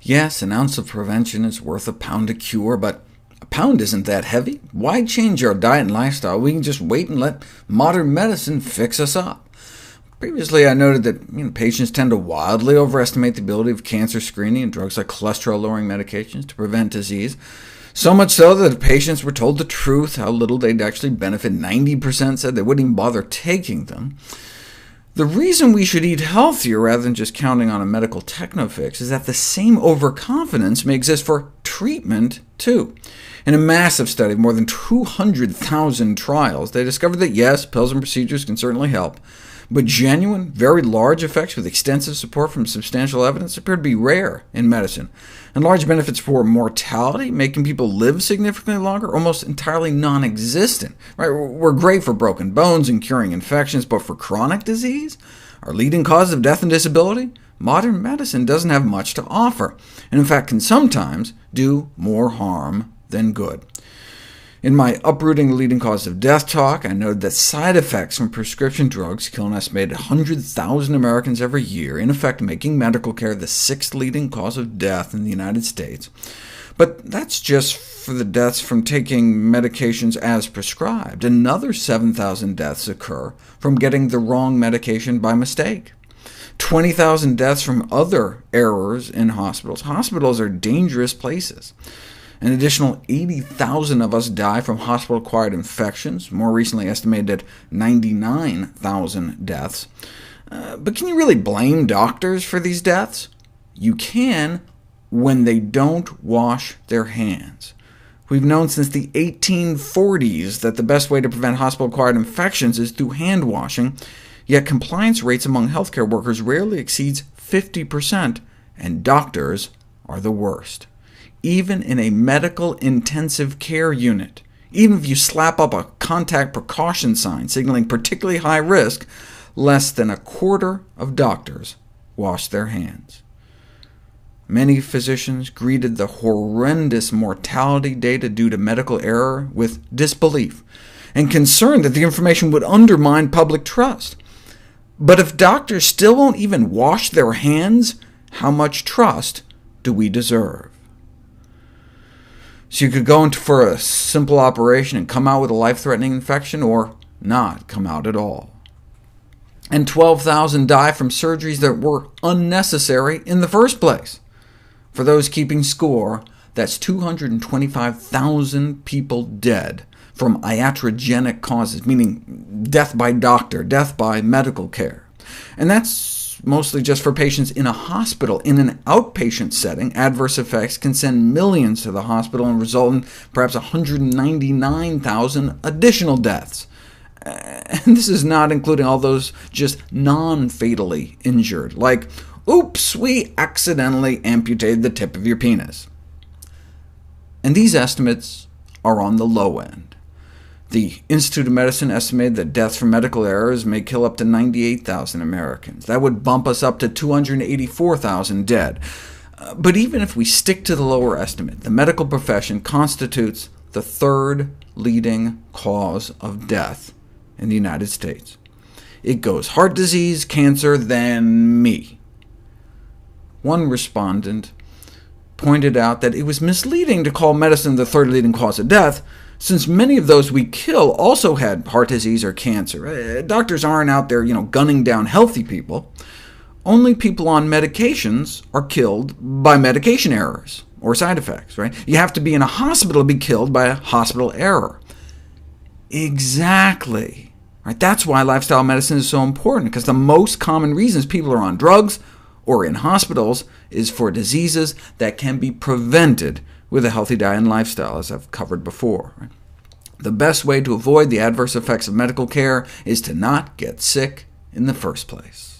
Yes, an ounce of prevention is worth a pound of cure, but a pound isn't that heavy. Why change our diet and lifestyle? We can just wait and let modern medicine fix us up. Previously, I noted that patients tend to wildly overestimate the ability of cancer screening and drugs like cholesterol-lowering medications to prevent disease, so much so that if patients were told the truth, how little they'd actually benefit, 90% said they wouldn't even bother taking them. The reason we should eat healthier rather than just counting on a medical techno-fix is that the same overconfidence may exist for treatment, too. In a massive study of more than 200,000 trials, they discovered that yes, pills and procedures can certainly help, but genuine, very large effects with extensive support from substantial evidence appear to be rare in medicine, and large benefits for mortality, making people live significantly longer, almost entirely non-existent. We're great for broken bones and curing infections, but for chronic disease, our leading cause of death and disability, modern medicine doesn't have much to offer, and in fact can sometimes do more harm than good. In my Uprooting the Leading Cause of Death talk, I noted that side effects from prescription drugs kill an estimated 100,000 Americans every year, in effect making medical care the sixth leading cause of death in the United States. But that's just for the deaths from taking medications as prescribed. Another 7,000 deaths occur from getting the wrong medication by mistake. 20,000 deaths from other errors in hospitals. Hospitals are dangerous places. An additional 80,000 of us die from hospital-acquired infections, more recently estimated at 99,000 deaths. But can you really blame doctors for these deaths? You can when they don't wash their hands. We've known since the 1840s that the best way to prevent hospital-acquired infections is through hand washing, yet compliance rates among healthcare workers rarely exceeds 50%, and doctors are the worst. Even in a medical intensive care unit, even if you slap up a contact precaution sign signaling particularly high risk, less than a quarter of doctors wash their hands. Many physicians greeted the horrendous mortality data due to medical error with disbelief, and concerned that the information would undermine public trust. But if doctors still won't even wash their hands, how much trust do we deserve? So you could go in for a simple operation and come out with a life-threatening infection, or not come out at all. And 12,000 die from surgeries that were unnecessary in the first place. For those keeping score, that's 225,000 people dead from iatrogenic causes, meaning death by doctor, death by medical care. And that's mostly just for patients in a hospital. In an outpatient setting, adverse effects can send millions to the hospital and result in perhaps 199,000 additional deaths. And this is not including all those just non-fatally injured, like, oops, we accidentally amputated the tip of your penis. And these estimates are on the low end. The Institute of Medicine estimated that deaths from medical errors may kill up to 98,000 Americans. That would bump us up to 284,000 dead. But even if we stick to the lower estimate, the medical profession constitutes the third leading cause of death in the United States. It goes heart disease, cancer, then me. One respondent pointed out that it was misleading to call medicine the third leading cause of death, since many of those we kill also had heart disease or cancer. Doctors aren't out there gunning down healthy people. Only people on medications are killed by medication errors or side effects. You have to be in a hospital to be killed by a hospital error. Exactly. That's why lifestyle medicine is so important, because the most common reasons people are on drugs or in hospitals is for diseases that can be prevented with a healthy diet and lifestyle, as I've covered before. The best way to avoid the adverse effects of medical care is to not get sick in the first place.